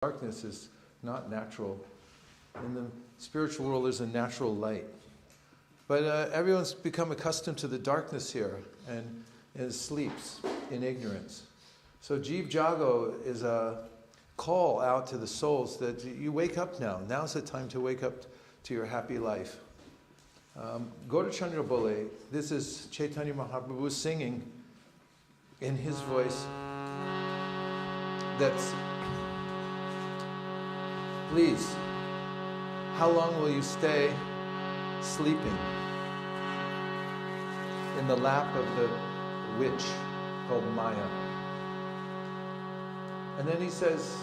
Darkness is not natural. In the spiritual world, there's a natural light. But everyone's become accustomed to the darkness here and sleeps in ignorance. So Jeev Jago is a call out to the souls that you wake up now. Now's the time to wake up to your happy life. Gaurachandra Bole, this is Chaitanya Mahaprabhu singing in his voice. That's, please, how long will you stay sleeping in the lap of the witch called Maya? And then he says,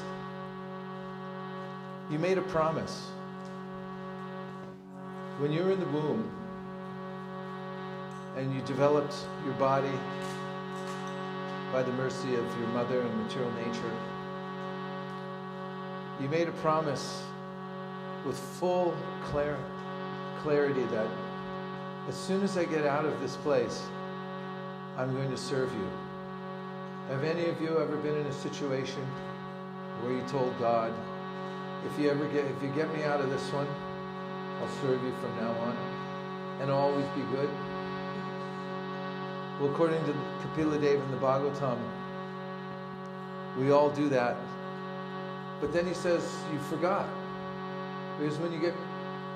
you made a promise. When you were in the womb and you developed your body by the mercy of your mother and material nature, you made a promise with full clarity that as soon as I get out of this place, I'm going to serve you. Have any of you ever been in a situation where you told God, if you get me out of this one, I'll serve you from now on and always be good? Well, according to Kapila Deva in the Bhagavatam, we all do that. But then he says, you forgot. Because when you get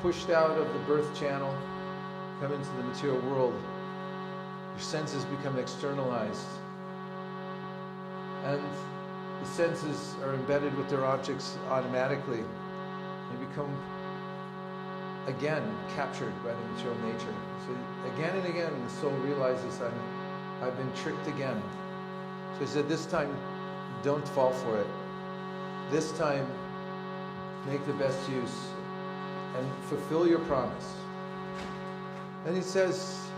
pushed out of the birth channel, come into the material world, your senses become externalized. And the senses are embedded with their objects automatically. They become, again, captured by the material nature. So again and again, the soul realizes, I've been tricked again. So he said, this time, don't fall for it. This time, make the best use and fulfill your promise. And he says,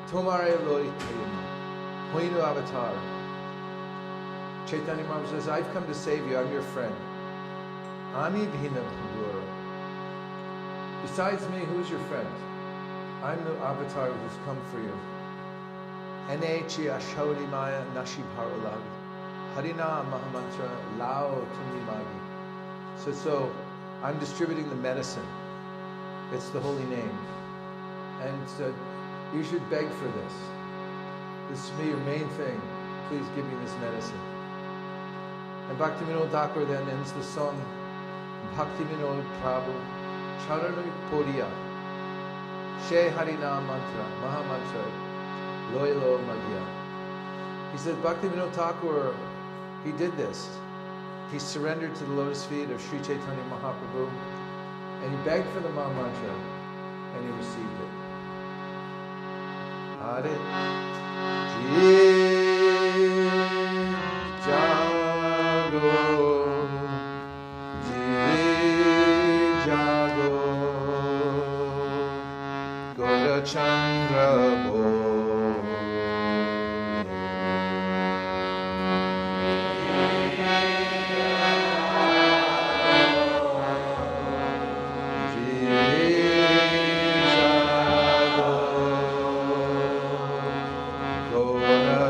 Tomare loi tayama, hoinu avatar. Chaitanya Mahaprabhu says, I've come to save you, I'm your friend. Ami bhina bhagura. Besides me, who's your friend? I'm the avatar who's come for you. Ene chi ashauri maya nashi bharalavi. Harina Mahamantra Lao Tumi Magi. So I'm distributing the medicine. It's the holy name. And you should beg for this. This is your main thing. Please give me this medicine. And Bhaktivinoda Thakur then ends the song, Bhaktivinoda Prabhu Charanu Podiya She Harina Mantra Mahamantra Loyalo Magya. He said Bhaktivinoda Thakur, he did this. He surrendered to the lotus feet of Sri Chaitanya Mahaprabhu and he begged for the Maha Mantra and he received it. Hare Jago, Jago, Gaurachandra Bo. Gora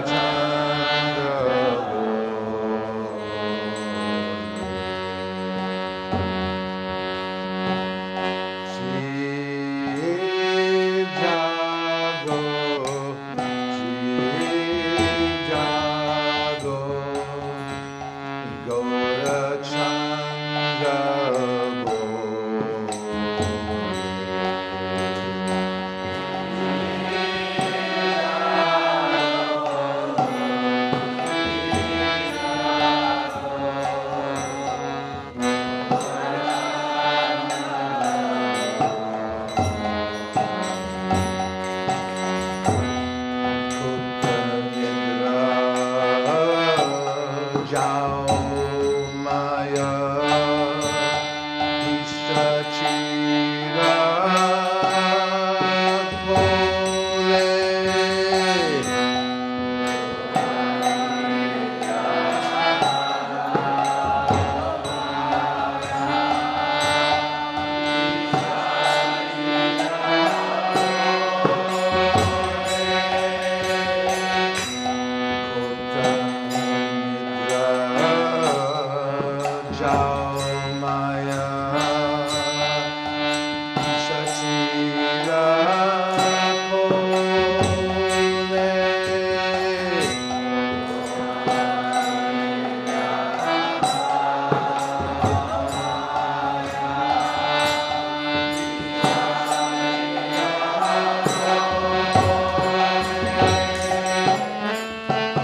Jao Maya Shachira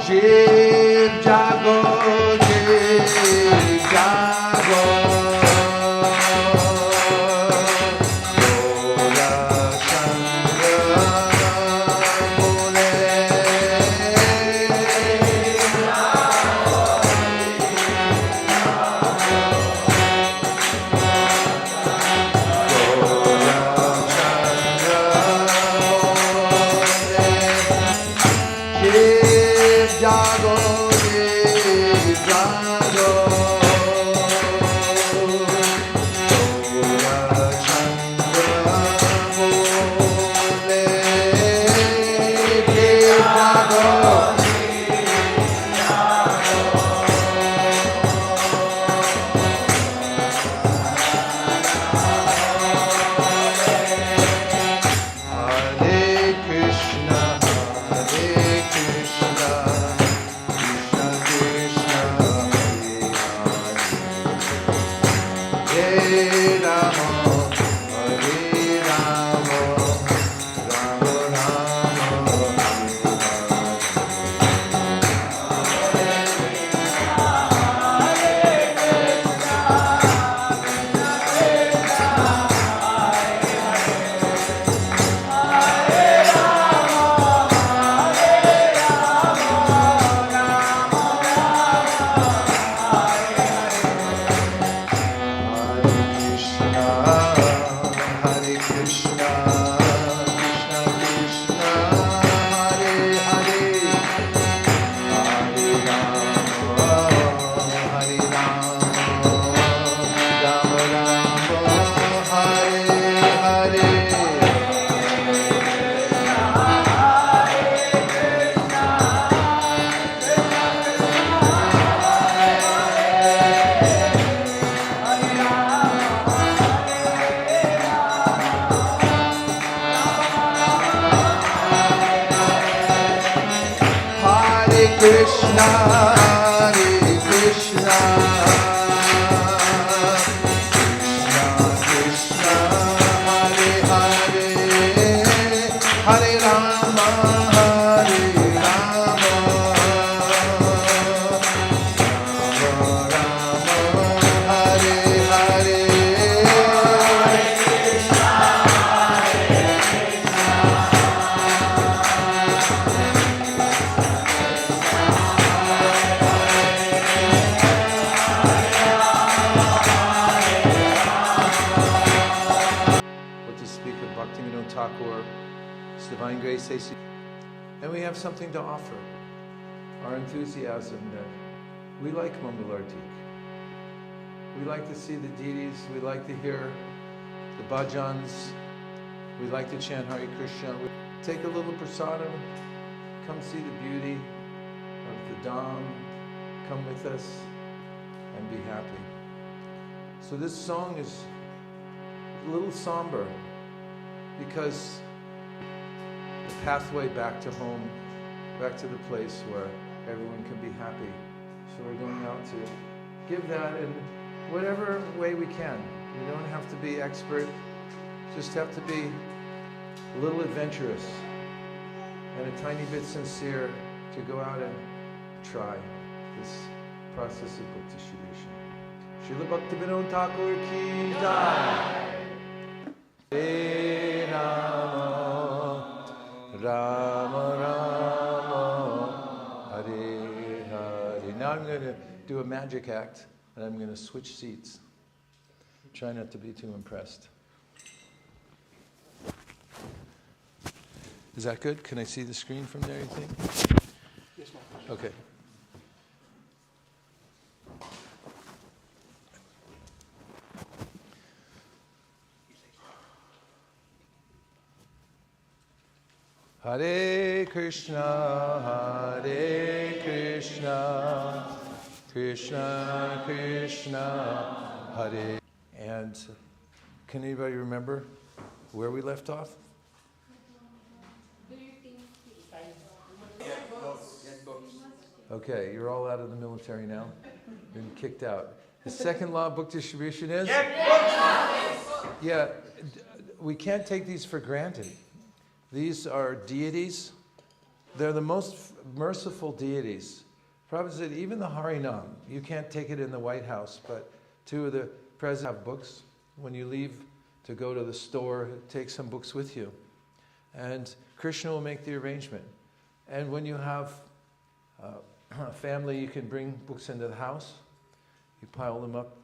Shiv Jago, Shiv Jago, Gola Chandra Mule. Jago, Jago, Gora Chandra Mule, Jago. Hare Krishna, Hare Krishna, Krishna Krishna, Hare Rama, Hare Rama, Rama Rama, Hare Krishna, Krishna Krishna, Hare Hare, Hare Rama, Hare Rama, Rama Rama, Hare Hare. Hare Krishna, Hare Krishna, Krishna Krishna, Hare Hare, Hare Rama, Hare Rama, Rama Rama, Hare Hare. What to speak of Bhaktivinoda Thakur, His Divine Grace A.C. And we have something to offer. Our enthusiasm that we like Mangalartik. We like to see the deities, we like to hear the bhajans, we like to chant Hare Krishna. We take a little prasadam, come see the beauty of the Dham, come with us and be happy. So this song is a little somber because the pathway back to home, back to the place where everyone can be happy. So we're going out to give that in whatever way we can. You don't have to be expert, just have to be a little adventurous and a tiny bit sincere to go out and try this process of book distribution. Srila Bhaktivinoda Thakur ki jai. Hare Rama, Rama Rama, Hare Hare. Now I'm going to do a magic act and I'm going to switch seats. Try not to be too impressed. Is that good? Can I see the screen from there, you think? Yes, ma'am. Okay. Hare Krishna, Krishna Krishna Hare. And can anybody remember where we left off? Okay, you're all out of the military now. Been kicked out. The second law of book distribution is? Yeah, we can't take these for granted. These are deities. They're the most merciful deities. Prabhupada said even the Harinam, you can't take it in the White House, but two of the presidents have books. When you leave to go to the store, take some books with you. And Krishna will make the arrangement. And when you have a family, you can bring books into the house. You pile them up,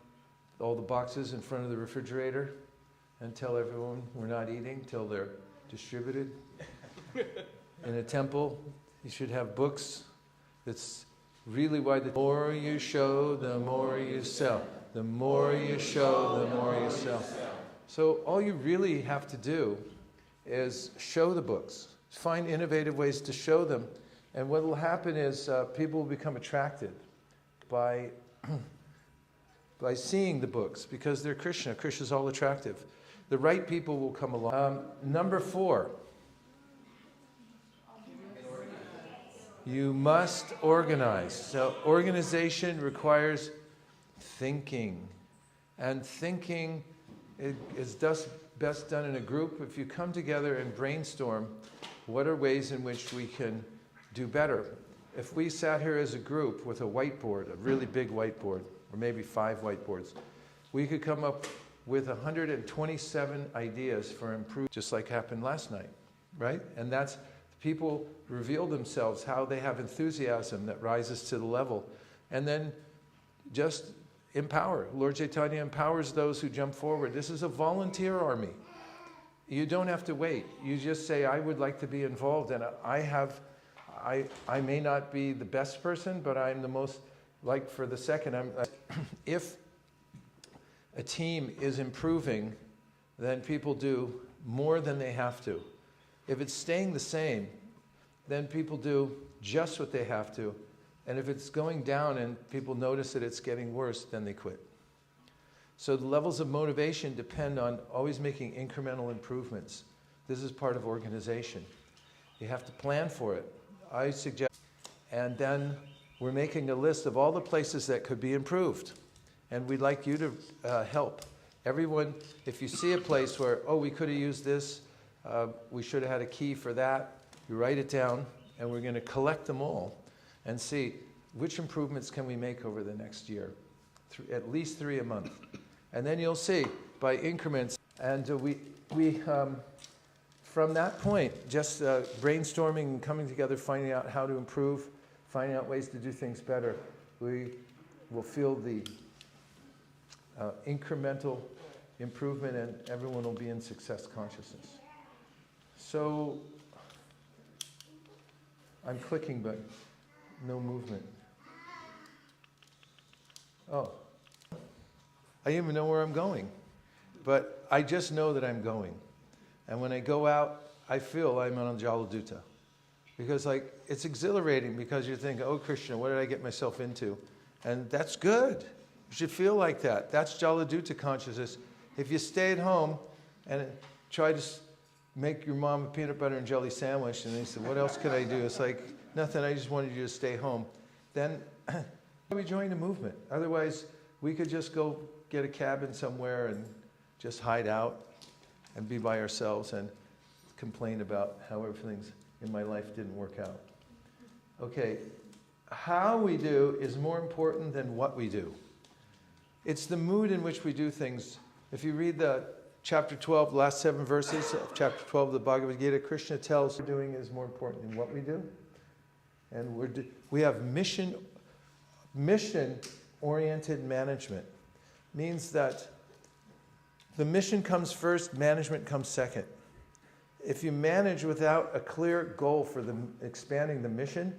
all the boxes in front of the refrigerator, and tell everyone we're not eating till they're distributed. In a temple, you should have books. That's really why the more you show, the more you sell. The more you show, the more you sell. So all you really have to do is show the books. Find innovative ways to show them. And what will happen is people will become attracted by seeing the books because they're Krishna. Krishna's all attractive. The right people will come along. Number 4. You must organize. So organization requires thinking. And thinking is best done in a group. If you come together and brainstorm, what are ways in which we can do better? If we sat here as a group with a whiteboard, a really big whiteboard, or maybe 5 whiteboards, we could come up with 127 ideas for improvement, just like happened last night, right? And that's, people reveal themselves, how they have enthusiasm that rises to the level. And then just empower. Lord Chaitanya empowers those who jump forward. This is a volunteer army. You don't have to wait. You just say, I would like to be involved, and I may not be the best person, but I'm the most, like for the second, if a team is improving, then people do more than they have to. If it's staying the same, then people do just what they have to. And if it's going down and people notice that it's getting worse, then they quit. So the levels of motivation depend on always making incremental improvements. This is part of organization. You have to plan for it. I suggest, and then we're making a list of all the places that could be improved. And we'd like you to help. Everyone, if you see a place where, oh, we could have used this, we should have had a key for that, you write it down, and we're going to collect them all and see which improvements can we make over the next year. At least 3 a month. And then you'll see by increments. And we from that point, just brainstorming and coming together, finding out how to improve, finding out ways to do things better, we will feel the incremental improvement, and everyone will be in success consciousness. So I'm clicking, but no movement. Oh, I didn't even know where I'm going, but I just know that I'm going. And when I go out, I feel I'm on Jaladuta. Because it's exhilarating because you think, oh Krishna, what did I get myself into? And that's good. You should feel like that. That's Jaladuta consciousness. If you stay at home and try to make your mom a peanut butter and jelly sandwich, and they said, what else could I do? It's like, nothing, I just wanted you to stay home. Then we join the movement. Otherwise, we could just go get a cabin somewhere and just hide out and be by ourselves and complain about how everything in my life didn't work out. Okay, how we do is more important than what we do. It's the mood in which we do things. If you read the chapter 12, last 7 verses of chapter 12 of the Bhagavad Gita, Krishna tells what we're doing is more important than what we do. And we have mission-oriented management. Means that the mission comes first, management comes second. If you manage without a clear goal for expanding the mission,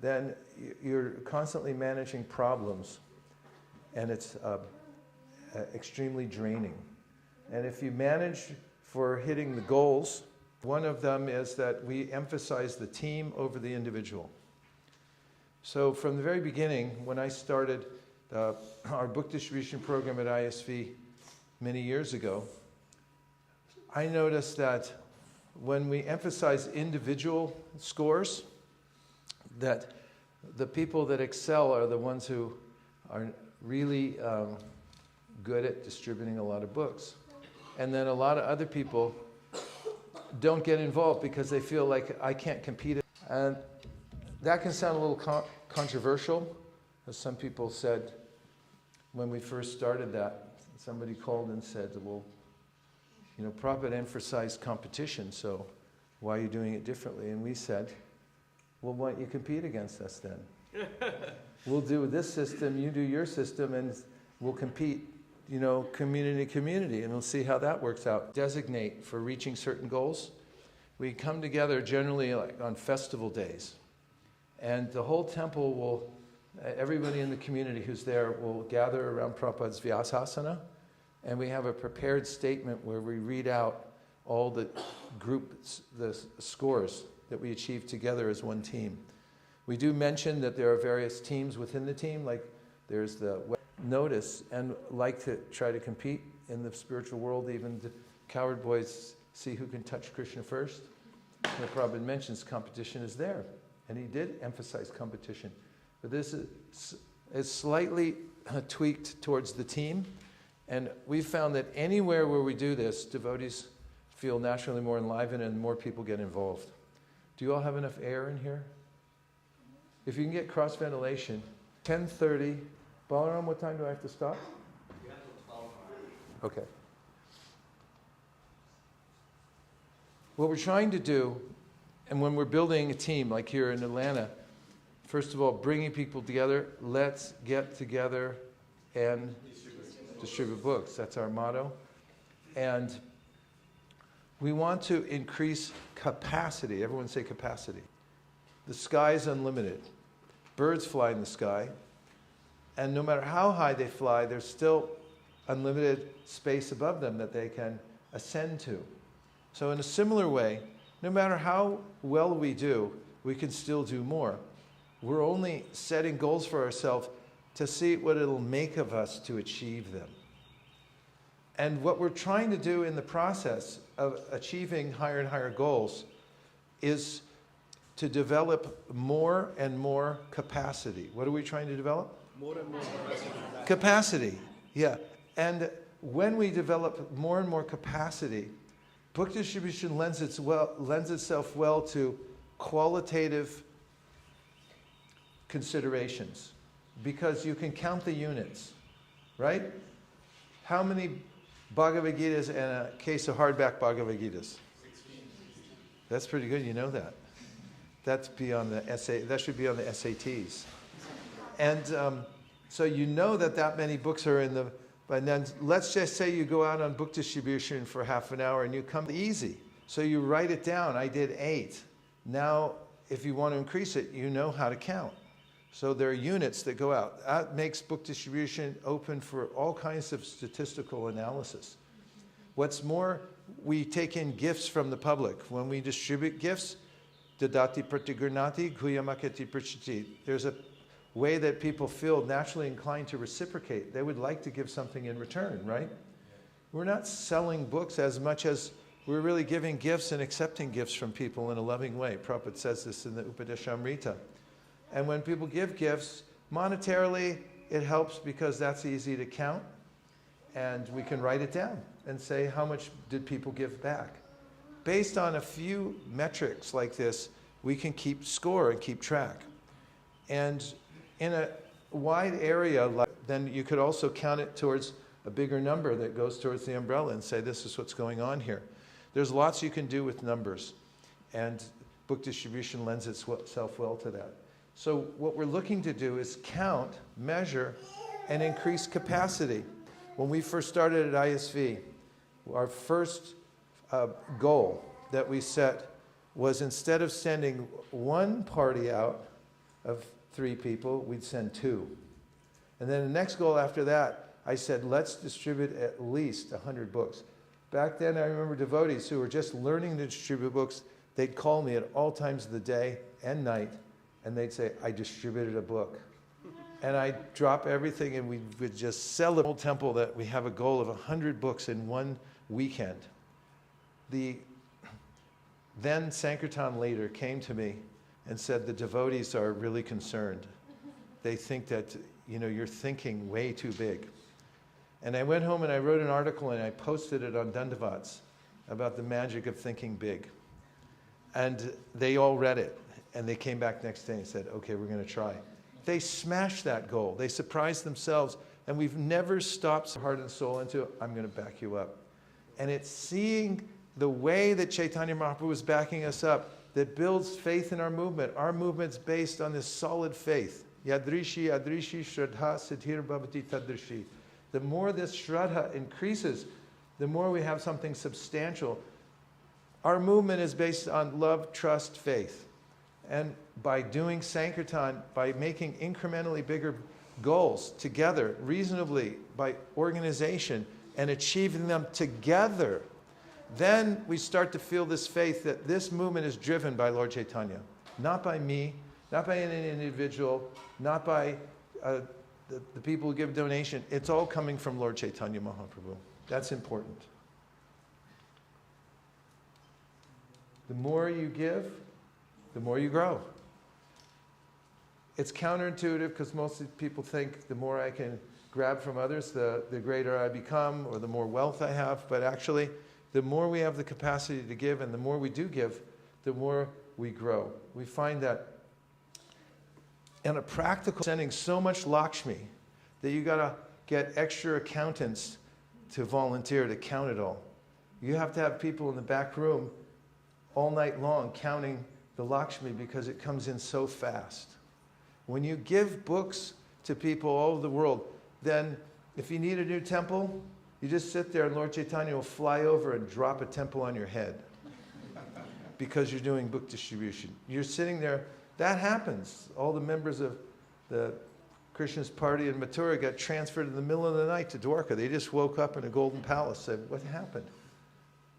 then you're constantly managing problems, and it's extremely draining. And if you manage for hitting the goals, one of them is that we emphasize the team over the individual. So from the very beginning, when I started our book distribution program at ISV many years ago, I noticed that when we emphasize individual scores, that the people that excel are the ones who are really good at distributing a lot of books. And then a lot of other people don't get involved because they feel like I can't compete. And that can sound a little controversial, as some people said when we first started that. Somebody called and said, well, you know, Prabhupada emphasized competition, so why are you doing it differently? And we said, well, why don't you compete against us then? We'll do this system, you do your system, and we'll compete, you know, community to community, and we'll see how that works out. Designate for reaching certain goals. We come together generally like on festival days, and the whole temple will, everybody in the community who's there will gather around Prabhupada's Vyasasana, and we have a prepared statement where we read out all the groups, the scores that we achieved together as one team. We do mention that there are various teams within the team, like there's the notice, and like to try to compete in the spiritual world, even the coward boys see who can touch Krishna first. And Prabhupada mentions competition is there, and he did emphasize competition. But this is slightly tweaked towards the team, and we found that anywhere where we do this, devotees feel naturally more enlivened and more people get involved. Do you all have enough air in here? If you can get cross ventilation, 10:30. Balaram, what time do I have to stop? You have till 12. Okay. What we're trying to do, and when we're building a team like here in Atlanta, first of all, bringing people together, let's get together and distribute books. That's our motto. And we want to increase capacity. Everyone say capacity. The sky is unlimited. Birds fly in the sky. And no matter how high they fly, there's still unlimited space above them that they can ascend to. So in a similar way, no matter how well we do, we can still do more. We're only setting goals for ourselves to see what it'll make of us to achieve them. And what we're trying to do in the process of achieving higher and higher goals is to develop more and more capacity. What are we trying to develop? More and more Capacity, yeah. And when we develop more and more capacity, book distribution lends itself well to qualitative considerations, because you can count the units, right? How many Bhagavad Gitas and a case of hardback Bhagavad Gitas? 16. That's pretty good, you know that. That should be on the SATs. And so you know that many books are in the, and then let's just say you go out on book distribution for half an hour and you come easy. So you write it down, I did 8. Now, if you want to increase it, you know how to count. So there are units that go out. That makes book distribution open for all kinds of statistical analysis. What's more, we take in gifts from the public. When we distribute gifts, dadati pratigurnati guyamakati prachiti. There's a way that people feel naturally inclined to reciprocate. They would like to give something in return, right? We're not selling books as much as we're really giving gifts and accepting gifts from people in a loving way. Prabhupada says this in the Upadeshamrita. And when people give gifts, monetarily, it helps because that's easy to count. And we can write it down and say, how much did people give back? Based on a few metrics like this, we can keep score and keep track. And in a wide area, then you could also count it towards a bigger number that goes towards the umbrella and say, this is what's going on here. There's lots you can do with numbers. And book distribution lends itself well to that. So what we're looking to do is count, measure, and increase capacity. When we first started at ISV, our first goal that we set was, instead of sending one party out of 3 people, we'd send 2. And then the next goal after that, I said, let's distribute at least 100 books. Back then, I remember devotees who were just learning to distribute books. They'd call me at all times of the day and night And they'd say, I distributed a book. And I'd drop everything and we would just sell the whole temple that we have a goal of 100 books in one weekend. Then Sankirtan later came to me and said, the devotees are really concerned. They think that, you're thinking way too big. And I went home and I wrote an article and I posted it on Dandavats about the magic of thinking big. And they all read it. And they came back next day and said, okay, we're going to try. They smashed that goal. They surprised themselves. And we've never stopped heart and soul into, I'm going to back you up. And it's seeing the way that Chaitanya Mahaprabhu was backing us up that builds faith in our movement. Our movement's based on this solid faith. Yadrishi, adrishi, shraddha, siddhir bhavati tadrishi. The more this shraddha increases, the more we have something substantial. Our movement is based on love, trust, faith. And by doing Sankirtan, by making incrementally bigger goals together, reasonably, by organization, and achieving them together, then we start to feel this faith that this movement is driven by Lord Chaitanya. Not by me, not by any individual, not by the people who give donation. It's all coming from Lord Chaitanya Mahaprabhu. That's important. The more you give, the more you grow. It's counterintuitive because most people think the more I can grab from others, the greater I become or the more wealth I have. But actually, the more we have the capacity to give and the more we do give, the more we grow. We find that in a practical, sending so much Lakshmi that you got to get extra accountants to volunteer to count it all. You have to have people in the back room all night long counting the Lakshmi because it comes in so fast. When you give books to people all over the world, then if you need a new temple, you just sit there and Lord Chaitanya will fly over and drop a temple on your head because you're doing book distribution. You're sitting there. That happens. All the members of the Krishna's party in Mathura got transferred in the middle of the night to Dwarka. They just woke up in a golden palace, said, what happened?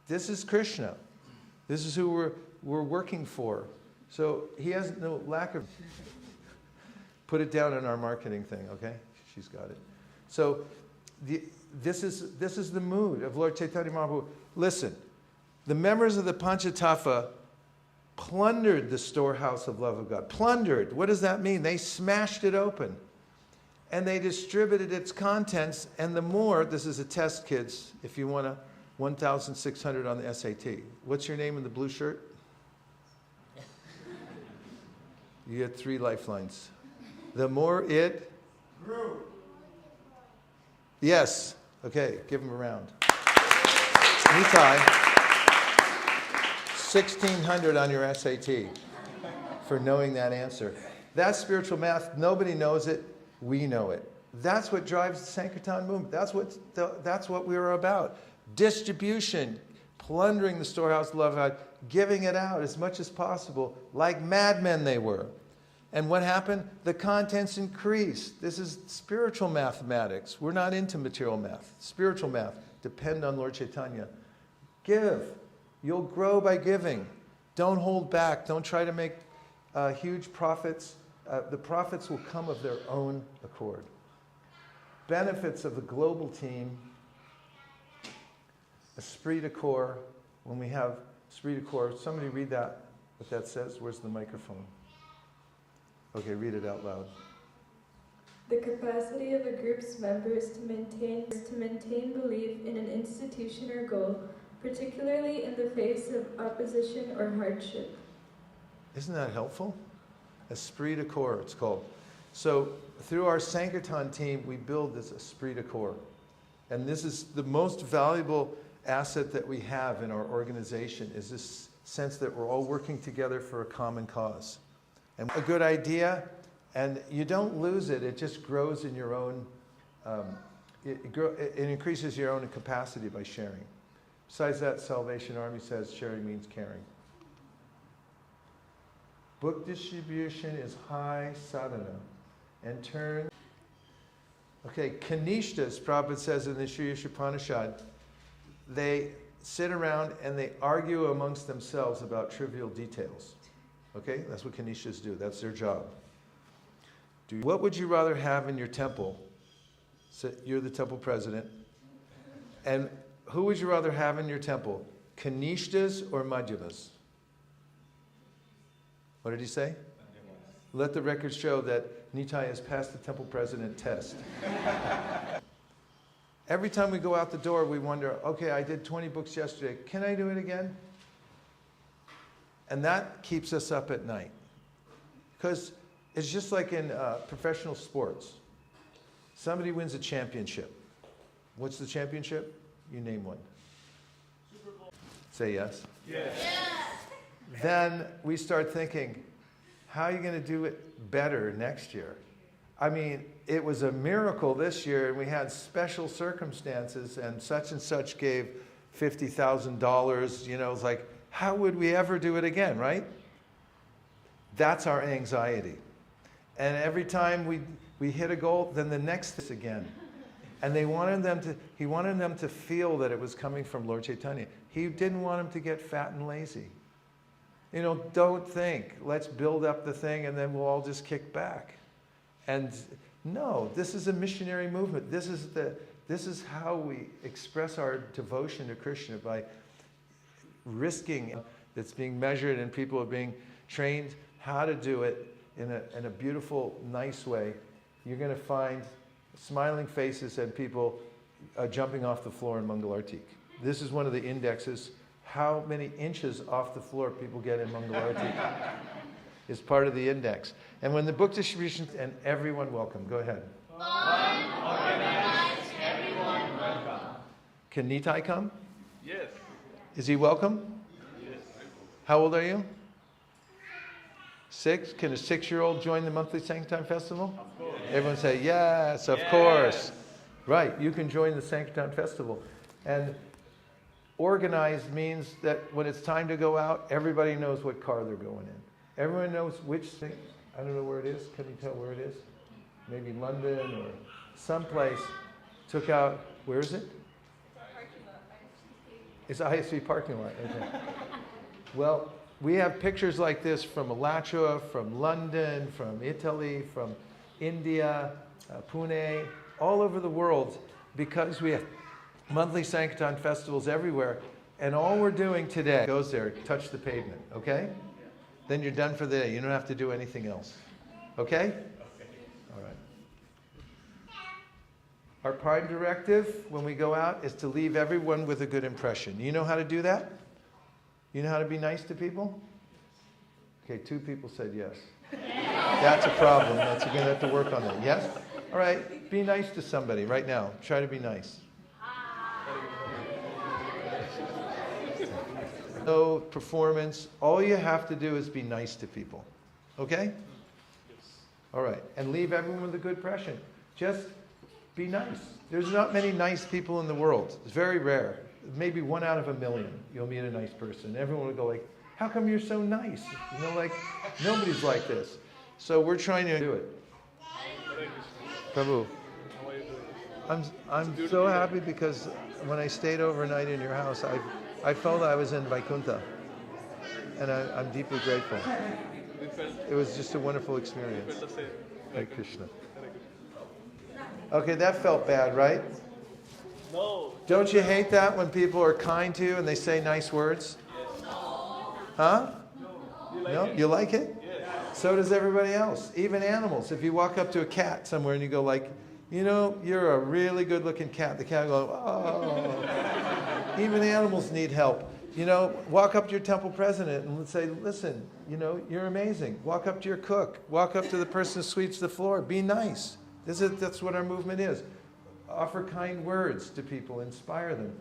This is Krishna. This is who we're working for. So he has no lack of... Put it down in our marketing thing, okay? She's got it. So this is the mood of Lord Chaitanya Mahaprabhu. Listen, the members of the Panchatattva plundered the storehouse of love of God. Plundered. What does that mean? They smashed it open. And they distributed its contents. And the more, this is a test, kids, if you want to, 1,600 on the SAT. What's your name in the blue shirt? You get 3 lifelines. The more it grew. Yes. Okay, give him a round. Nitai, 1,600 on your SAT for knowing that answer. That's spiritual math. Nobody knows it. We know it. That's what drives the Sankirtan movement. That's what we are about. Distribution, plundering the storehouse of love of God, giving it out as much as possible, like madmen they were. And what happened? The contents increased. This is spiritual mathematics. We're not into material math. Spiritual math. Depend on Lord Chaitanya. Give. You'll grow by giving. Don't hold back. Don't try to make huge profits. The profits will come of their own accord. Benefits of the global team. Esprit de corps. When we have esprit de corps, somebody read that, what that says. Where's the microphone? Okay, read it out loud. The capacity of a group's members to maintain belief in an institution or goal, particularly in the face of opposition or hardship. Isn't that helpful? Esprit de corps, it's called. So through our Sankirtan team, we build this esprit de corps. And this is the most valuable asset that we have in our organization, is this sense that we're all working together for a common cause. And a good idea, and you don't lose it, it just grows in your own, it increases your own capacity by sharing. Besides that, Salvation Army says sharing means caring. Book distribution is high sadhana, and turn. Okay, Kanishtas, Prabhupada says in the Sri Upanishad, they sit around and they argue amongst themselves about trivial details. Okay, that's what Kanishas do. That's their job. What would you rather have in your temple? So you're the temple president. And who would you rather have in your temple? Kanishtas or Madhyavas? What did he say? Let the record show that Nitai has passed the temple president test. Every time we go out the door, we wonder, okay, I did 20 books yesterday. Can I do it again? And that keeps us up at night. Because it's just like in professional sports. Somebody wins a championship. What's the championship? You name one. Super Bowl. Say yes. Yes. Then we start thinking, how are you going to do it better next year? I mean, it was a miracle this year, and we had special circumstances, and such gave $50,000. You know, it's like, how would we ever do it again, right? That's our anxiety. And every time we hit a goal, then the next is again. And he wanted them to feel that it was coming from Lord Chaitanya. He didn't want them to get fat and lazy. You know, don't think, let's build up the thing and then we'll all just kick back. And no, this is a missionary movement. This is how we express our devotion to Krishna, by risking. That's being measured, and people are being trained how to do it in a beautiful, nice way. You're going to find smiling faces and people jumping off the floor in Mangalartik. This is one of the indexes. How many inches off the floor people get in Mangalartik is part of the index. And when the book distribution, and everyone welcome. Go ahead. Fun, organized, everyone welcome. Can Nitai come? Yes. Is he welcome? Yes. How old are you? 6? Can a 6-year-old join the monthly Sankirtan festival? Of course. Everyone say, yes, of course. Right, you can join the Sankirtan festival. And organized means that when it's time to go out, everybody knows what car they're going in. Everyone knows which thing. I don't know where it is. Can you tell where it is? Maybe London or someplace. Took out, where is it? It's ISV parking lot. Okay. Well, we have pictures like this from Alachua, from London, from Italy, from India, Pune, all over the world, because we have monthly Sankirtan festivals everywhere. And all we're doing today goes there, touch the pavement, okay? Then you're done for the day. You don't have to do anything else. Okay? All right. Our prime directive when we go out is to leave everyone with a good impression. You know how to do that? You know how to be nice to people? Okay, 2 people said yes. That's a problem. You're going to have to work on that. Yes? All right. Be nice to somebody right now. Try to be nice. No performance. All you have to do is be nice to people. Okay? All right. And leave everyone with a good impression. Just be nice. There's not many nice people in the world. It's very rare. Maybe 1 out of a million you'll meet a nice person. Everyone will go like, how come you're so nice? You know, like, nobody's like this. So we're trying to do it. Prabhu, I'm so happy because when I stayed overnight in your house, I felt I was in Vaikuntha. And I'm deeply grateful. It was just a wonderful experience. Hare Krishna. Okay, that felt bad, right? No. Don't you hate that when people are kind to you and they say nice words? Huh? No? You like it? Yes. So does everybody else. Even animals. If you walk up to a cat somewhere and you go like, you know, you're a really good looking cat. The cat will go, oh. Even animals need help. You know, walk up to your temple president and say, listen, you know, you're amazing. Walk up to your cook. Walk up to the person who sweeps the floor. Be nice. That's what our movement is. Offer kind words to people. Inspire them.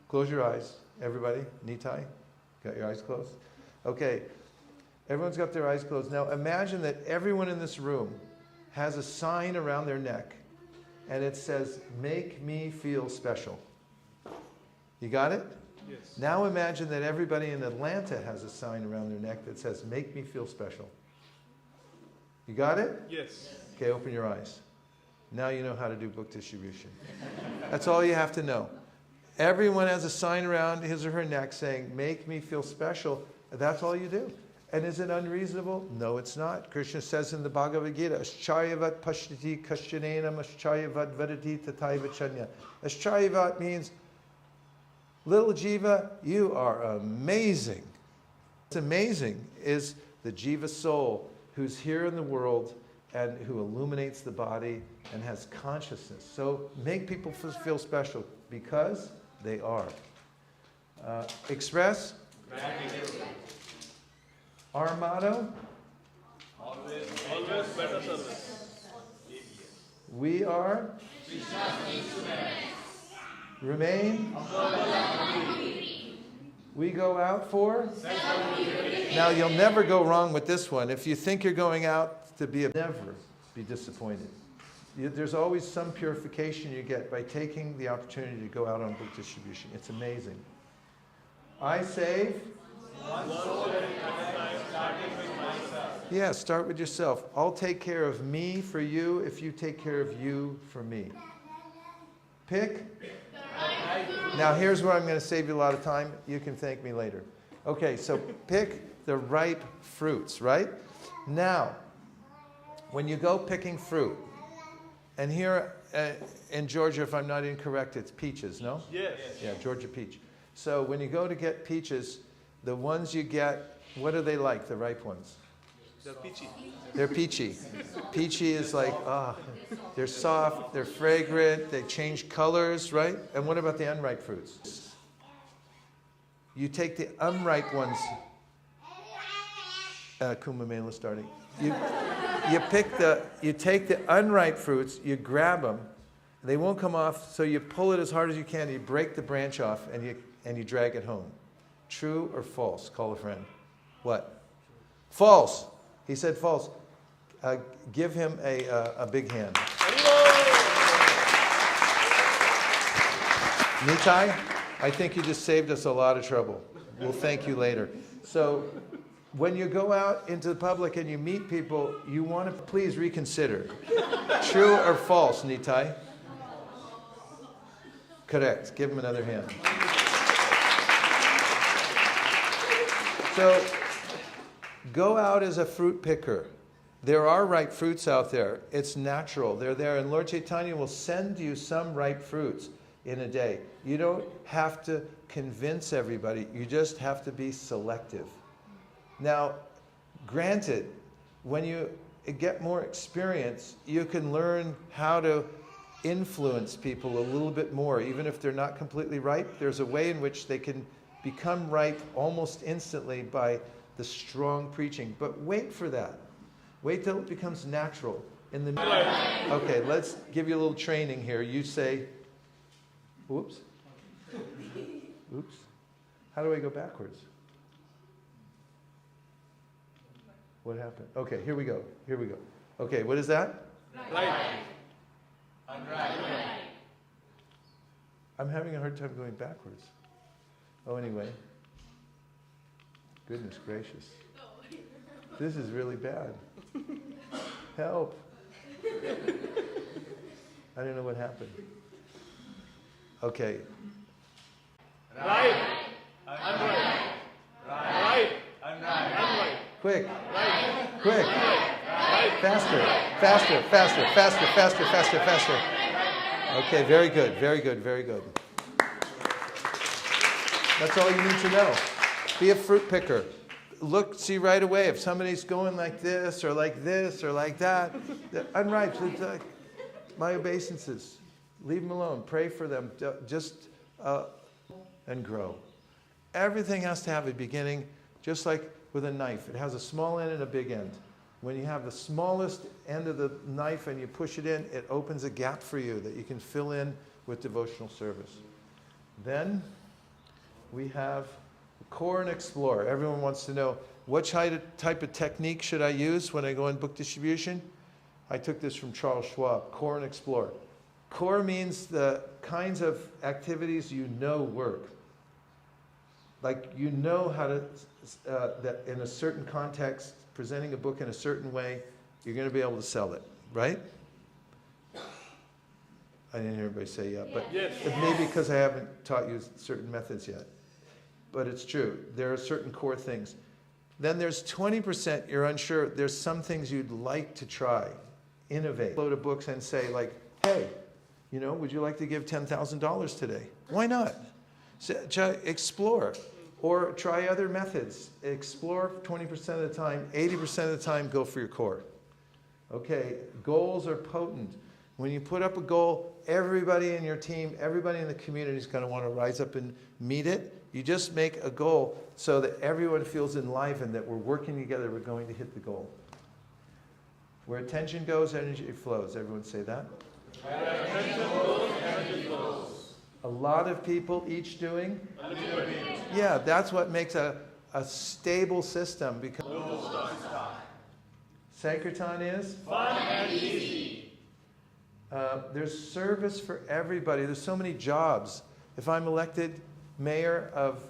Close your eyes, everybody. Nitai, got your eyes closed? Okay. Everyone's got their eyes closed. Now imagine that everyone in this room has a sign around their neck. And it says, make me feel special. You got it? Yes. Now imagine that everybody in Atlanta has a sign around their neck that says, make me feel special. You got it? Yes. Okay, open your eyes. Now you know how to do book distribution. That's all you have to know. Everyone has a sign around his or her neck saying, make me feel special. That's all you do. And is it unreasonable? No, it's not. Krishna says in the Bhagavad Gita, Ascharyavat pashyati kashyanenam ascharyavat vadati tathaiva chanya. Ascharyavat means, little jiva, you are amazing. What's amazing is the jiva soul who's here in the world and who illuminates the body and has consciousness. So make people feel special because they are. Express? Our motto? Always better service. We are? Remain? We go out for? Now you'll never go wrong with this one. If you think you're going out to be never be disappointed. There's always some purification you get by taking the opportunity to go out on book distribution. It's amazing. I save? One soul at a time, starting with myself. Yeah, start with yourself. I'll take care of me for you if you take care of you for me. Pick. Now here's where I'm going to save you a lot of time. You can thank me later. Okay, so pick the ripe fruits, right? Now, when you go picking fruit, and here in Georgia, if I'm not incorrect, it's peaches, no? Yes. Yeah, Georgia peach. So when you go to get peaches, the ones you get, what are they like, the ripe ones? They're peachy. They're peachy. Peachy is like, they're soft, they're fragrant, they change colors, right? And what about the unripe fruits? You take the unripe ones, Kumbh Mela starting. You take the unripe fruits, you grab them, they won't come off, so you pull it as hard as you can, you break the branch off, and you drag it home. True or false? Call a friend. What? False. He said false. Give him a big hand. Nitai, I think you just saved us a lot of trouble. We'll thank you later. So, when you go out into the public and you meet people, you want to please reconsider. True or false, Nitai? Correct. Give him another hand. So, go out as a fruit picker. There are ripe fruits out there. It's natural. They're there. And Lord Chaitanya will send you some ripe fruits in a day. You don't have to convince everybody. You just have to be selective. Now, granted, when you get more experience, you can learn how to influence people a little bit more. Even if they're not completely ripe, there's a way in which they can become ripe almost instantly by the strong preaching. But wait for that. Wait till it becomes natural. Okay, let's give you a little training here. You say, oops. Oops. How do I go backwards? What happened? Okay, here we go. Okay, what is that? Right. I'm having a hard time going backwards. Oh, anyway. Goodness gracious. This is really bad. Help. I don't know what happened. Okay. Right. Unright. Right. Unright. Quick. Right. Quick. Right. Faster. Okay, very good. That's all you need to know. Be a fruit picker. Look, see right away if somebody's going like this or like that. Unripe, like my obeisances. Leave them alone. Pray for them. And grow. Everything has to have a beginning, just like with a knife. It has a small end and a big end. When you have the smallest end of the knife and you push it in, it opens a gap for you that you can fill in with devotional service. Then we have core and explore. Everyone wants to know, what type of technique should I use when I go in book distribution? I took this from Charles Schwab, core and explore. Core means the kinds of activities you know work. Like you know how to, that in a certain context, presenting a book in a certain way, you're going to be able to sell it, right? I didn't hear everybody say yeah, but yes. Maybe because I haven't taught you certain methods yet. But it's true. There are certain core things. Then there's 20% you're unsure. There's some things you'd like to try, innovate. Load of books and say like, hey, would you like to give $10,000 today? Why not? So, explore. Or try other methods. Explore 20% of the time, 80% of the time, go for your core. Okay, goals are potent. When you put up a goal, everybody in your team, everybody in the community is going to want to rise up and meet it. You just make a goal so that everyone feels enlivened that we're working together, we're going to hit the goal. Where attention goes, energy flows. Everyone say that? Where attention goes, energy flows. A lot of people each doing? Yeah, that's what makes a stable system. Because Sankirtan is? Fun and easy. There's service for everybody. There's so many jobs. If I'm elected mayor of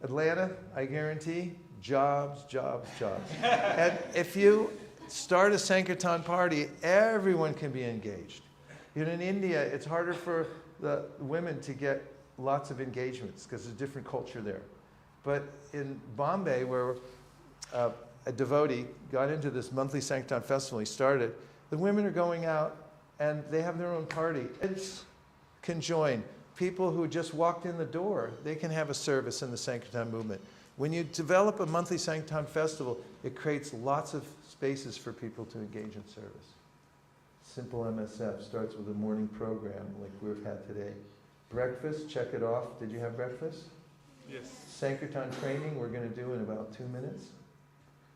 Atlanta, I guarantee jobs, jobs, jobs. And if you start a Sankirtan party, everyone can be engaged. In India, it's harder for the women to get lots of engagements because there's a different culture there. But in Bombay, where a devotee got into this monthly Sankirtan festival, he started, the women are going out and they have their own party. Kids can join. People who just walked in the door, they can have a service in the Sankirtan movement. When you develop a monthly Sankirtan festival, it creates lots of spaces for people to engage in service. Simple MSF starts with a morning program like we've had today. Breakfast, check it off. Did you have breakfast? Yes. Sankirtan training we're going to do in about 2 minutes.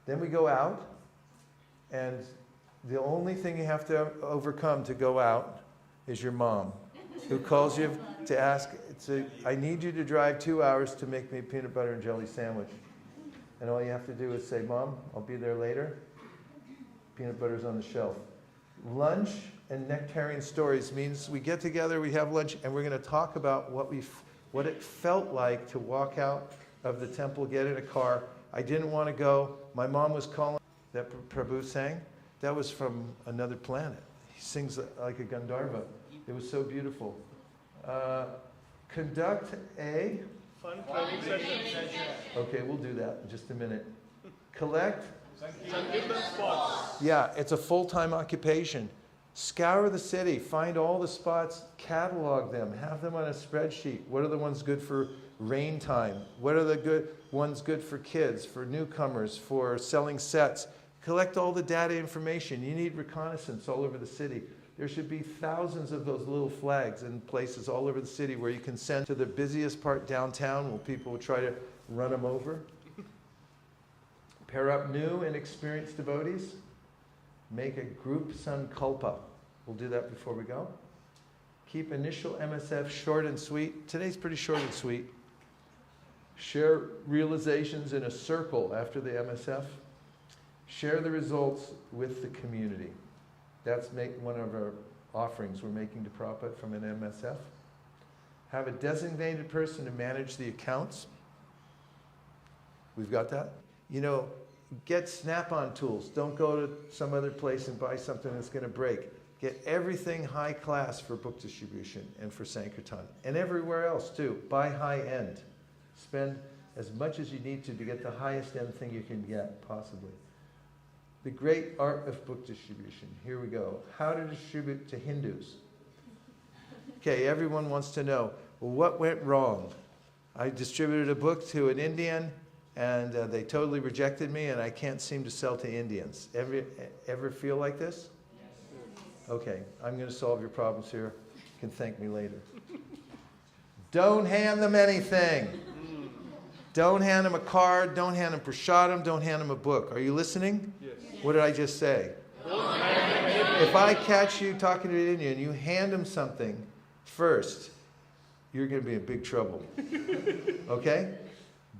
Then we go out, and the only thing you have to overcome to go out is your mom, who calls you to ask, I need you to drive 2 hours to make me a peanut butter and jelly sandwich. And all you have to do is say, Mom, I'll be there later. Peanut butter's on the shelf. Lunch and nectarian stories means we get together, we have lunch, and we're going to talk about what it felt like to walk out of the temple, get in a car. I didn't want to go. My mom was calling. That Prabhu sang, that was from another planet. He sings like a Gandharva. It was so beautiful. Conduct a Fun training session. Okay, we'll do that in just a minute. Collect. Sankirtan spots. Yeah, it's a full-time occupation. Scour the city, find all the spots, catalog them, have them on a spreadsheet. What are the ones good for rain time? What are the good ones good for kids, for newcomers, for selling sets? Collect all the data information. You need reconnaissance all over the city. There should be thousands of those little flags in places all over the city where you can send to the busiest part downtown where people will try to run them over. Pair up new and experienced devotees. Make a group sankalpa. We'll do that before we go. Keep initial MSF short and sweet. Today's pretty short and sweet. Share realizations in a circle after the MSF. Share the results with the community. That's one of our offerings we're making to Prabhupada from an MSF. Have a designated person to manage the accounts. We've got that. Get snap-on tools. Don't go to some other place and buy something that's going to break. Get everything high class for book distribution and for Sankirtan. And everywhere else too. Buy high end. Spend as much as you need to get the highest end thing you can get, possibly. The great art of book distribution. Here we go. How to distribute to Hindus. Okay, everyone wants to know, well, what went wrong? I distributed a book to an Indian, and they totally rejected me, and I can't seem to sell to Indians. Ever feel like this? Okay, I'm going to solve your problems here. You can thank me later. Don't hand them anything. Don't hand them a card. Don't hand them prasadam. Don't hand them a book. Are you listening? Yes. What did I just say? If I catch you talking to an Indian, you hand him something first, you're going to be in big trouble. Okay?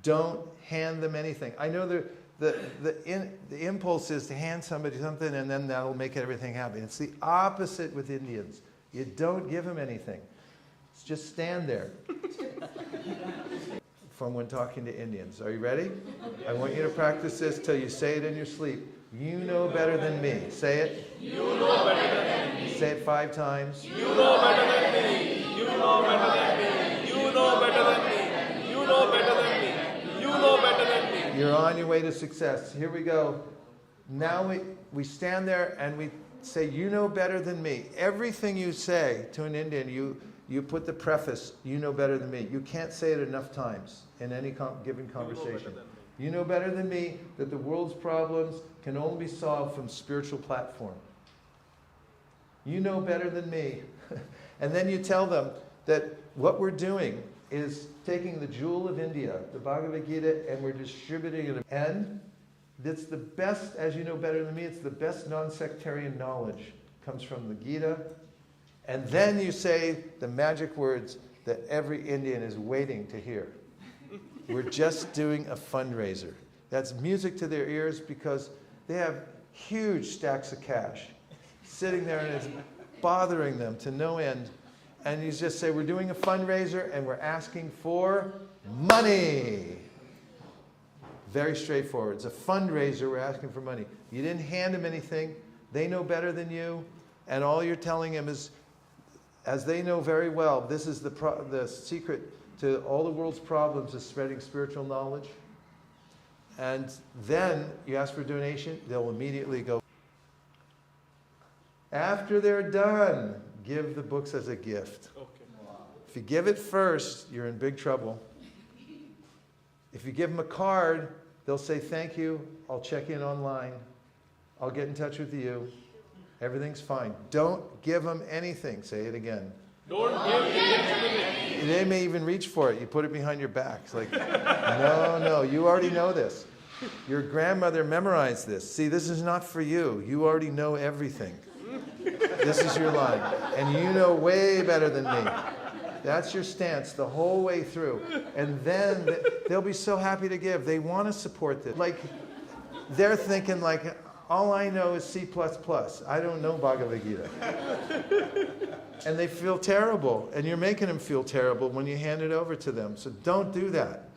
Don't hand them anything. I know the impulse is to hand somebody something and then that'll make everything happen. It's the opposite with Indians. You don't give them anything. It's just stand there. From when talking to Indians. Are you ready? I want you to practice this till you say it in your sleep. You know better than me. Say it. You know better than me. Say it 5 times. You know better than me. You know better than me. You know better than me. You know better than me. You know better than me. You're on your way to success. Here we go. Now we stand there and we say, you know better than me. Everything you say to an Indian, you put the preface, you know better than me. You can't say it enough times in any given conversation. You know better than me that the world's problems can only be solved from spiritual platform. You know better than me. And then you tell them that what we're doing is taking the jewel of India, the Bhagavad Gita, and we're distributing it. And it's the best, as you know better than me, it's the best non-sectarian knowledge. Comes from the Gita. And then you say the magic words that every Indian is waiting to hear. We're just doing a fundraiser. That's music to their ears because they have huge stacks of cash sitting there and it's bothering them to no end. And you just say, we're doing a fundraiser and we're asking for money. Very straightforward. It's a fundraiser, we're asking for money. You didn't hand them anything. They know better than you. And all you're telling them is, as they know very well, this is the secret to all the world's problems is spreading spiritual knowledge. And then you ask for a donation, they'll immediately go. After they're done, give the books as a gift. Okay. If you give it first, you're in big trouble. If you give them a card, they'll say, thank you, I'll check in online, I'll get in touch with you, everything's fine. Don't give them anything. Say it again. Don't give anything. They may even reach for it. You put it behind your back. It's like, no, you already know this. Your grandmother memorized this. See, this is not for you. You already know everything. This is your line. And you know way better than me. That's your stance the whole way through. And then they'll be so happy to give. They want to support this. Like, they're thinking like, all I know is C++. I don't know Bhagavad Gita. And they feel terrible. And you're making them feel terrible when you hand it over to them. So don't do that.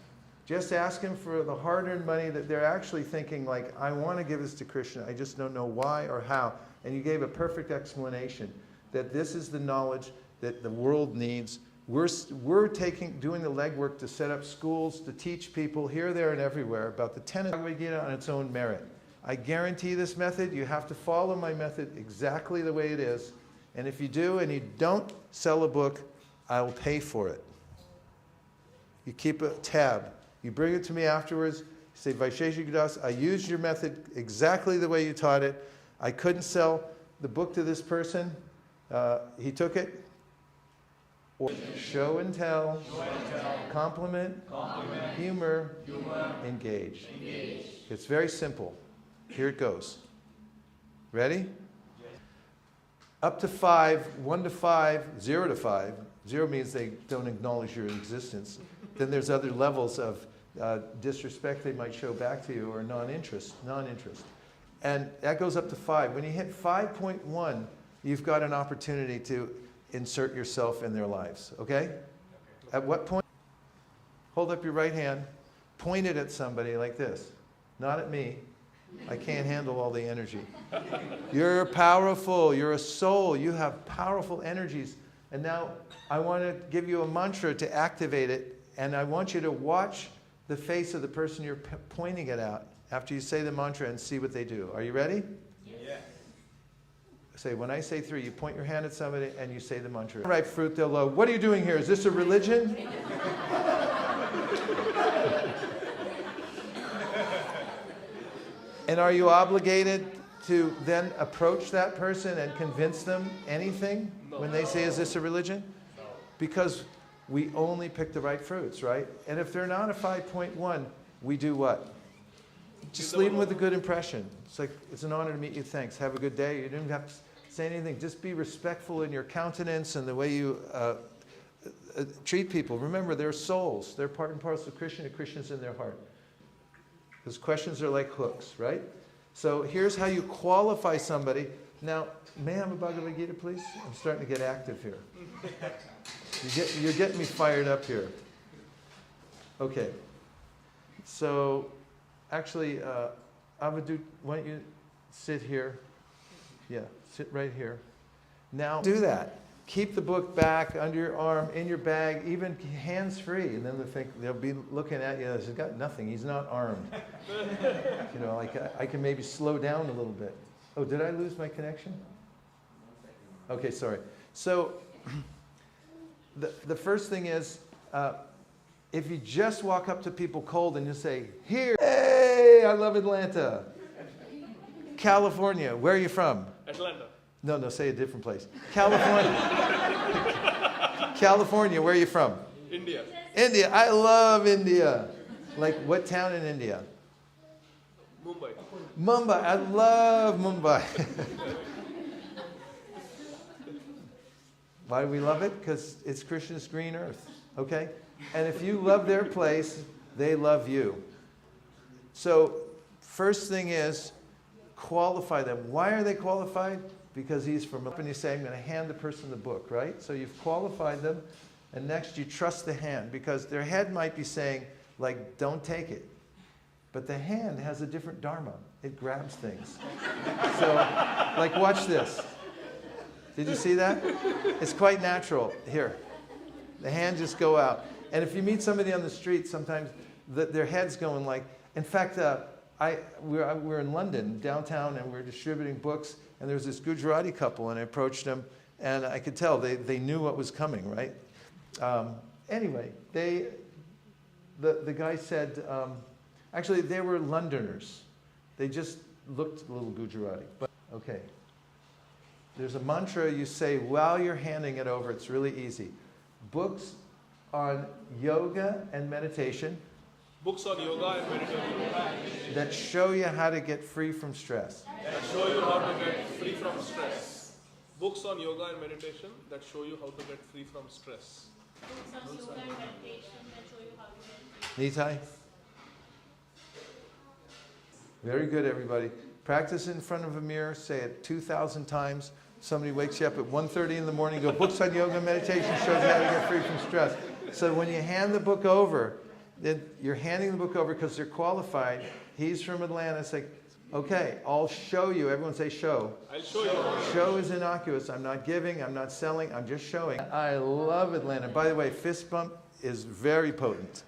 Just ask them for the hard-earned money that they're actually thinking like, I want to give this to Krishna. I just don't know why or how. And you gave a perfect explanation that this is the knowledge that the world needs. We're doing the legwork to set up schools, to teach people here, there, and everywhere about the tenets of Bhagavad Gita on its own merit. I guarantee this method, you have to follow my method exactly the way it is. And if you do and you don't sell a book, I will pay for it. You keep a tab. You bring it to me afterwards. You say, Vaisesika Dasa, I used your method exactly the way you taught it. I couldn't sell the book to this person. He took it. Or show and tell, compliment, humor, engage. It's very simple. Here it goes. Ready? Up to 5, 1 to 5, 0 to 5. 0 means they don't acknowledge your existence. Then there's other levels of disrespect they might show back to you or non-interest. And that goes up to 5. When you hit 5.1, you've got an opportunity to insert yourself in their lives, okay? At what point? Hold up your right hand, point it at somebody like this. Not at me. I can't handle all the energy. You're powerful. You're a soul. You have powerful energies. And now I want to give you a mantra to activate it. And I want you to watch the face of the person you're pointing it at after you say the mantra and see what they do. Are you ready? Yes. Say, when I say 3, you point your hand at somebody and you say the mantra. Ripe fruit, they'll go, what are you doing here? Is this a religion? And are you obligated to then approach that person and convince them anything when they say, is this a religion? Because we only pick the right fruits, right? And if they're not a 5.1, we do what? Just leave them with a good impression. It's like, it's an honor to meet you, thanks. Have a good day. You don't have to say anything. Just be respectful in your countenance and the way you treat people. Remember, they're souls. They're part and parcel of Krishna, and Krishna's in their heart. Those questions are like hooks, right? So here's how you qualify somebody. Now, may I have a Bhagavad Gita, please? I'm starting to get active here. You're getting me fired up here. Okay. So, actually, Avadut, why don't you sit here? Yeah, sit right here. Now, do that. keep the book back under your arm, in your bag, even hands-free. And then they'll be looking at you, he's got nothing, he's not armed. You know, like I can maybe slow down a little bit. Oh, did I lose my connection? Okay, sorry. So the first thing is, if you just walk up to people cold and you say, here, hey, I love Atlanta. California, where are you from? Atlanta. No, say a different place. California. California, where are you from? India. India, I love India. Like, what town in India? Mumbai. Mumbai, I love Mumbai. Why do we love it? Because it's Krishna's green earth, okay? And if you love their place, they love you. So, first thing is, qualify them. Why are they qualified? Because he's from up and you say, I'm going to hand the person the book, right? So you've qualified them, and next you trust the hand, because their head might be saying, like, don't take it. But the hand has a different dharma. It grabs things. So, like, watch this. Did you see that? It's quite natural. Here. The hand just go out. And if you meet somebody on the street, sometimes their head's going like, in fact, we're in London, downtown, and we're distributing books, and there was this Gujarati couple, and I approached them, and I could tell they knew what was coming, right? Anyway, the guy said, actually, they were Londoners. They just looked a little Gujarati. But okay. There's a mantra you say while you're handing it over. It's really easy. Books on yoga and meditation. Books on yoga and meditation. That show you how to get free from stress. That show you how to get free from stress. Books on yoga and meditation that show you how to get free from stress. Books on yoga and meditation that show you how to get free. Nitai? Very good, everybody. Practice in front of a mirror. Say it 2,000 times. Somebody wakes you up at 1:30 in the morning, go, books on yoga and meditation shows you how to get free from stress. So when you hand the book over, then you're handing the book over because they're qualified. He's from Atlanta. It's like, okay, I'll show you. Everyone say show. I'll show you. Show is innocuous. I'm not giving. I'm not selling. I'm just showing. I love Atlanta. By the way, fist bump is very potent.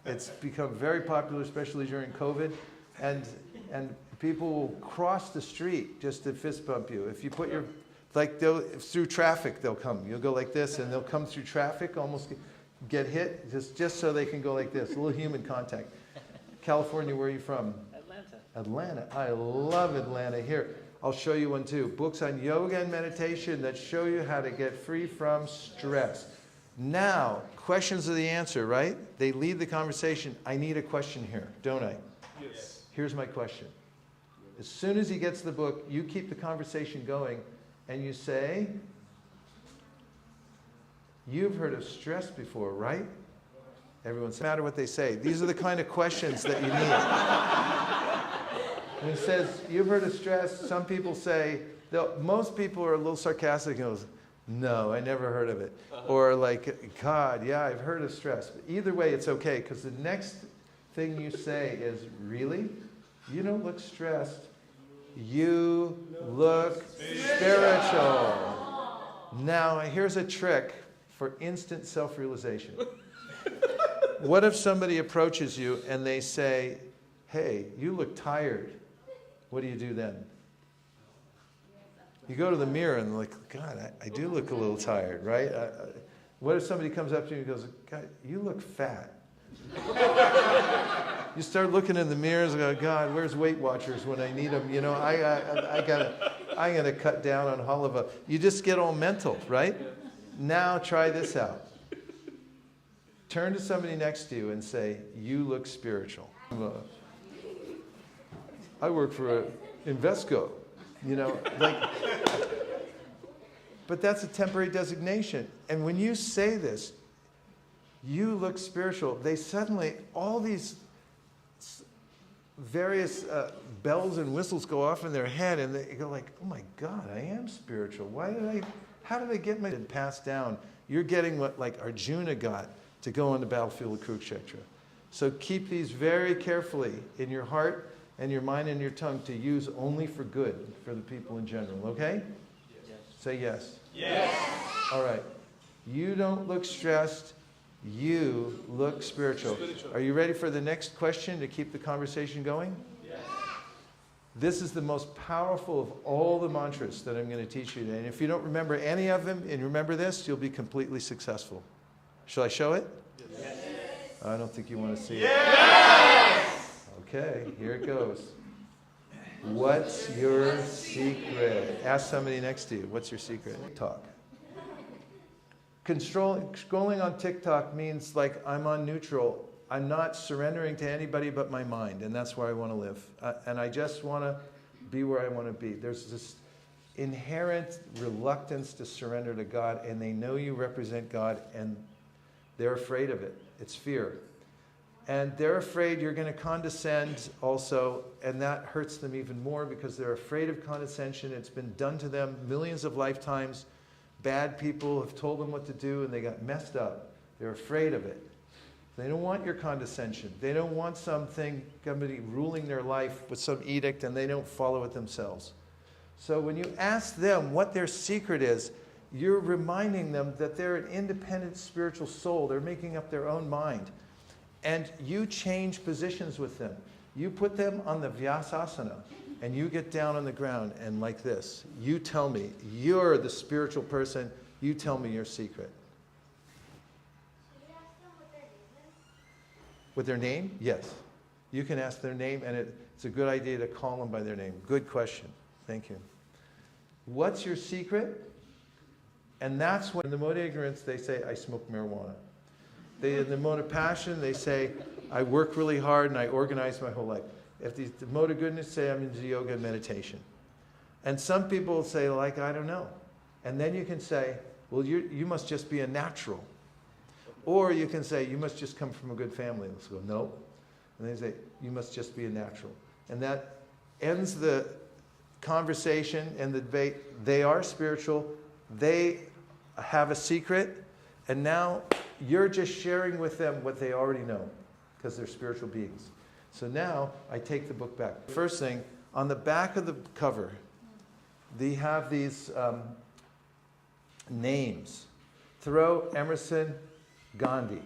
It's become very popular, especially during COVID. And people will cross the street just to fist bump you. If you put your, like through traffic they'll come. You'll go like this and they'll come through traffic, almost get hit, just so they can go like this. A little human contact. California, where are you from? Atlanta. I love Atlanta. Here, I'll show you one too. Books on yoga and meditation that show you how to get free from stress. Now, questions are the answer, right? They lead the conversation. I need a question here, don't I? Yes. Here's my question. As soon as he gets the book, you keep the conversation going and you say, you've heard of stress before, right? Everyone says, no matter what they say. These are the kind of questions that you need. When it says, you've heard of stress, some people say, most people are a little sarcastic and goes, no, I never heard of it. Or like, God, yeah, I've heard of stress. But either way, it's okay, because the next thing you say is, really? You don't look stressed. You look spiritual. Now, here's a trick for instant self-realization. What if somebody approaches you and they say, hey, you look tired? What do you do then? You go to the mirror and like, God, I do look a little tired, right? What if somebody comes up to you and goes, God, you look fat? You start looking in the mirrors and go, God, where's Weight Watchers when I need them? You know, I gotta cut down on halava. You just get all mental, right? Now try this out. Turn to somebody next to you and say, you look spiritual. I work for Invesco, you know, like, but that's a temporary designation. And when you say this, you look spiritual, they suddenly, all these various bells and whistles go off in their head and they go like, oh my God, I am spiritual. How did I get my passed down? You're getting what like Arjuna got to go on the battlefield of Kurukshetra. So keep these very carefully in your heart and your mind and your tongue to use only for good for the people in general, okay? Yes. Say yes. Yes. All right. You don't look stressed. You look spiritual. Are you ready for the next question to keep the conversation going? Yes. This is the most powerful of all the mantras that I'm going to teach you today. And if you don't remember any of them and remember this, you'll be completely successful. Shall I show it? Yes. I don't think you want to see it. Yes! Okay, here it goes. What's your secret? Ask somebody next to you. What's your secret? Talk. Scrolling on TikTok means like I'm on neutral. I'm not surrendering to anybody but my mind, and that's where I want to live. And I just want to be where I want to be. There's this inherent reluctance to surrender to God, and they know you represent God, and they're afraid of it. It's fear. And they're afraid you're going to condescend also, and that hurts them even more because they're afraid of condescension. It's been done to them millions of lifetimes. Bad people have told them what to do, and they got messed up. They're afraid of it. They don't want your condescension. They don't want somebody ruling their life with some edict, and they don't follow it themselves. So when you ask them what their secret is, you're reminding them that they're an independent spiritual soul. They're making up their own mind. And you change positions with them. You put them on the Vaisesika, and you get down on the ground and like this. You tell me, you're the spiritual person, you tell me your secret. Should we ask them what their name is? With their name? Yes. You can ask their name, and it's a good idea to call them by their name. Good question. Thank you. What's your secret? And that's when in the mode of ignorance, they say, I smoke marijuana. In the mode of passion, they say, I work really hard and I organize my whole life. If the mode of goodness, say I'm into yoga and meditation. And some people will say, like, I don't know. And then you can say, well, you must just be a natural. Or you can say, you must just come from a good family. Let's go, no. And they say, you must just be a natural. And that ends the conversation and the debate. They are spiritual. They have a secret. And now you're just sharing with them what they already know because they're spiritual beings. So now I take the book back. First thing, on the back of the cover, they have these names. Thoreau, Emerson, Gandhi.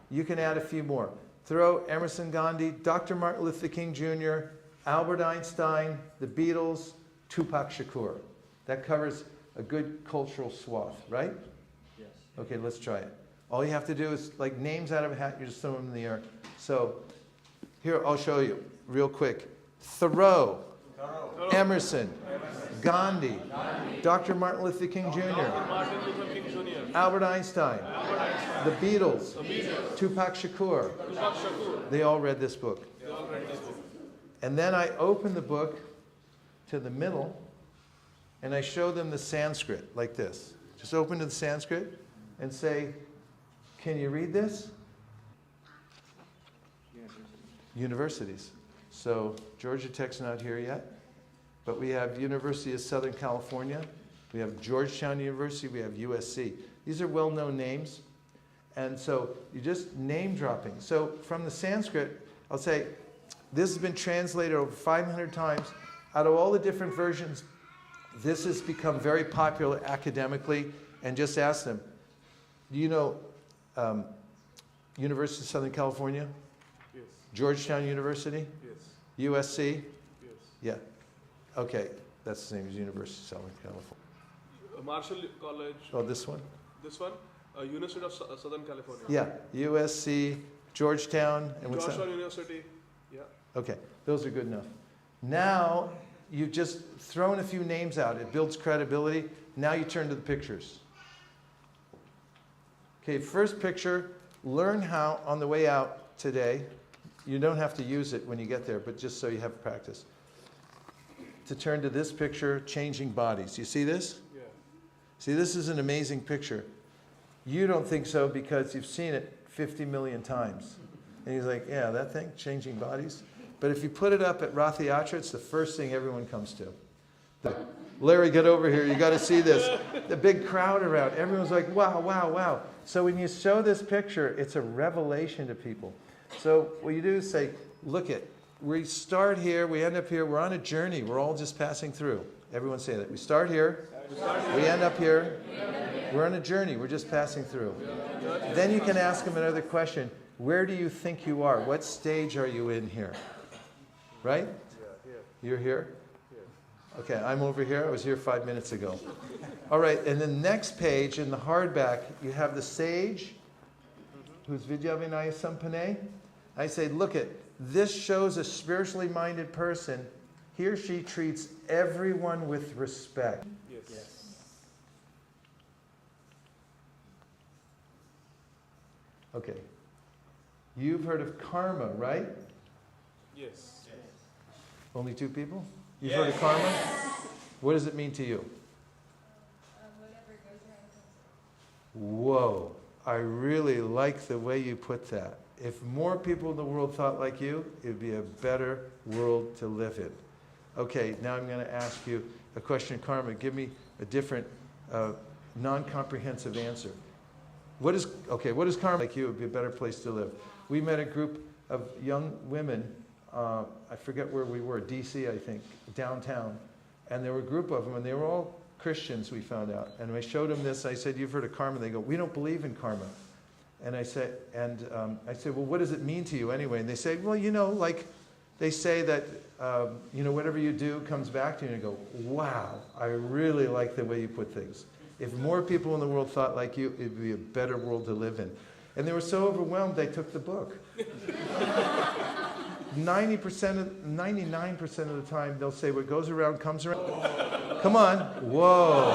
You can add a few more. Thoreau, Emerson, Gandhi, Dr. Martin Luther King Jr., Albert Einstein, the Beatles, Tupac Shakur. That covers a good cultural swath, right? Yes. Okay, let's try it. All you have to do is, like names out of a hat, you just throw them in the air. So, here, I'll show you real quick. Thoreau, Emerson, Gandhi, Dr. Martin Luther King Jr., Albert Einstein, the Beatles, Tupac Shakur. They all read this book. And then I open the book to the middle, and I show them the Sanskrit, like this. Just open to the Sanskrit and say, can you read this? Universities. So Georgia Tech's not here yet, but we have University of Southern California, we have Georgetown University, we have USC. These are well-known names, and so you just name dropping. So from the Sanskrit, I'll say, this has been translated over 500 times. Out of all the different versions, this has become very popular academically, and just ask them, do you know University of Southern California? Yes. Georgetown University? Yes. USC? Yes. Yeah. Okay, that's the same as University of Southern California. Marshall College. Oh, this one? This one? University of Southern California. Yeah, USC, Georgetown, and what's Georgetown that? University. Yeah. Okay, those are good enough. Now, you've just thrown a few names out. It builds credibility. Now you turn to the pictures. Okay, first picture, learn how, on the way out today, you don't have to use it when you get there, but just so you have practice, to turn to this picture, changing bodies. You see this? Yeah. See, this is an amazing picture. You don't think so because you've seen it 50 million times. And he's like, yeah, that thing, changing bodies. But if you put it up at Rath Yatra, it's the first thing everyone comes to. Larry, get over here. You got to see this. The big crowd around. Everyone's like, wow, wow, wow. So when you show this picture, it's a revelation to people. So what you do is say, look it. We start here. We end up here. We're on a journey. We're all just passing through. Everyone say that. We start here. We end up here. We're on a journey. We're just passing through. Then you can ask them another question. Where do you think you are? What stage are you in here? Right? You're here? Okay, I'm over here. I was here 5 minutes ago. All right, and the next page in the hardback, you have the sage, who's Vidyavinaya Sampane. I say, look at, this shows a spiritually minded person. He or she treats everyone with respect. Yes. Okay. You've heard of karma, right? Yes. Only 2 people? You've heard of karma? What does it mean to you? Whoa. I really like the way you put that. If more people in the world thought like you, it would be a better world to live in. Okay, now I'm going to ask you a question, karma. Give me a different, non-comprehensive answer. What is karma like you? It would be a better place to live. We met a group of young women, I forget where we were, DC, I think, downtown. And there were a group of them, and they were all Christians, we found out. And I showed them this. I said, you've heard of karma? They go, we don't believe in karma. And I said, well, what does it mean to you anyway? And they say, well, you know, like they say that, you know, whatever you do comes back to you. And you go, wow, I really like the way you put things. If more people in the world thought like you, it would be a better world to live in. And they were so overwhelmed, they took the book. 99% of the time, they'll say, what goes around comes around. Come on. Whoa.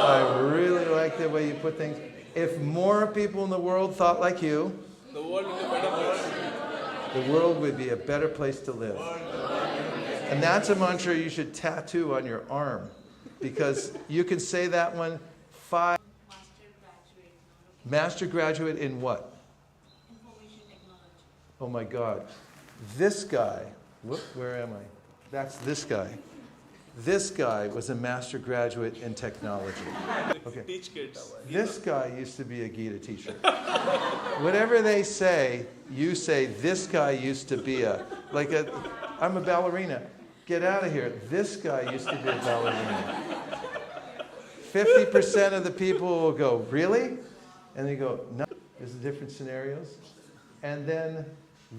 I really like the way you put things. If more people in the world thought like you, The world will be a better place. the world would be a better place to live. And that's a mantra you should tattoo on your arm. Because you can say that one 5. Master graduate in what? Information technology. Oh my God. This guy, whoop, where am I? That's this guy. This guy was a master graduate in technology. Okay. Teach kids. This guy used to be a Gita teacher. Whatever they say, you say, this guy used to be I'm a ballerina. Get out of here. This guy used to be a ballerina. 50% of the people will go, really? And they go, no. There's different scenarios. And then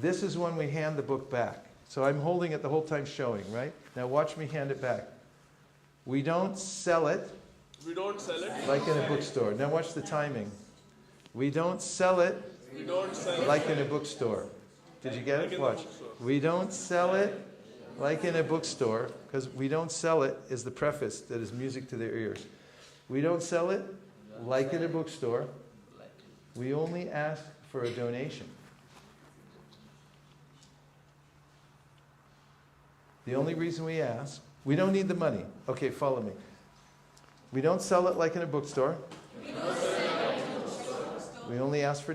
this is when we hand the book back. So I'm holding it the whole time showing, right? Now watch me hand it back. We don't sell it. We don't sell it. Like in a bookstore. Now watch the timing. We don't sell it. We don't sell it. Like in a bookstore. Did you get it? Watch. We don't sell it like in a bookstore, because we don't sell it is the preface that is music to their ears. We don't sell it like in a bookstore. We only ask for a donation. The only reason we ask, we don't need the money. Okay, follow me. We don't sell it like in a bookstore. We only ask for